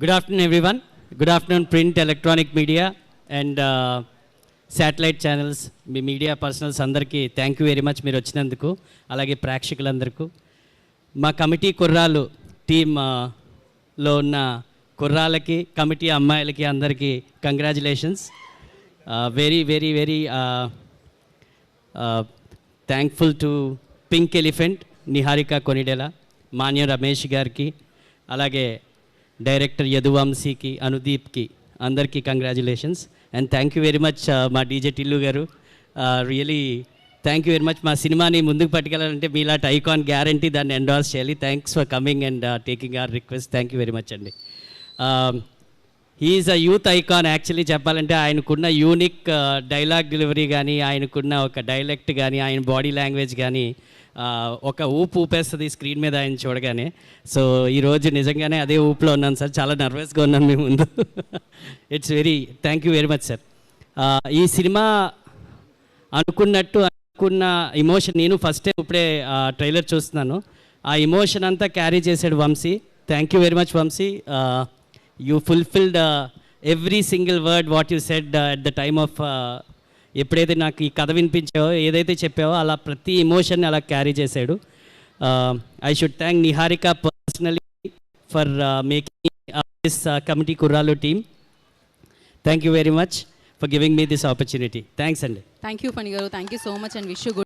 Good afternoon, everyone. Good afternoon, print, electronic media, and satellite channels. Me media personals అందరికీ thank you very much మీరు వచ్చినందుకు, అలాగే ప్రేక్షకులందరికీ. మా కమిటీ కుర్రాలు టీంలో ఉన్న కుర్రాలకి, కమిటీ అమ్మాయిలకి అందరికీ congratulations. Very very very thankful to Pink Elephant Niharika Konidela, Manya Ramesh గారికి, అలాగే డైరెక్టర్ యదువంశీకి, అనుదీప్కి అందరికీ congratulations. And thank you very much మా డీజే టిల్లు గారు. Really thank you very much. మా సినిమాని ముందుకు పట్టుకెళ్ళాలంటే మీలాంటి ఐకాన్ గ్యారంటీ దాన్ని ఎండార్స్ చేయాలి. Thanks for coming and taking our request. Thank you very much అండి. He's a youth icon. Actually చెప్పాలంటే ఆయనకున్న యూనిక్ డైలాగ్ డెలివరీ కానీ, ఆయనకున్న ఒక డైలెక్ట్ కానీ, ఆయన బాడీ లాంగ్వేజ్ కానీ ఒక ఊపు ఊపేస్తుంది స్క్రీన్ మీద ఆయన చూడగానే. సో ఈరోజు నిజంగానే అదే ఊపులో ఉన్నాను సార్. చాలా నర్వస్గా ఉన్నాను మీ ముందు. It's very thank you very much sir. ఈ సినిమా అనుకున్న ఇమోషన్, నేను ఫస్ట్ టైం ఇప్పుడే ట్రైలర్ చూస్తున్నాను, ఆ ఇమోషన్ అంతా క్యారీ చేశాడు Vamshi. Thank you very much Vamshi. You fulfilled every single word what you said at the time of, ఎప్పుడైతే నాకు ఈ కథ వినిపించావో, ఏదైతే చెప్పావో అలా ప్రతి ఎమోషన్ని అలా క్యారీ చేశాడు. I should thank Niharika personally for making this committee Kurrollu team. Thank you very much for giving me this opportunity. Thanks అండి. థ్యాంక్ యూ ఫణి గారు. Thank you so much and wish you good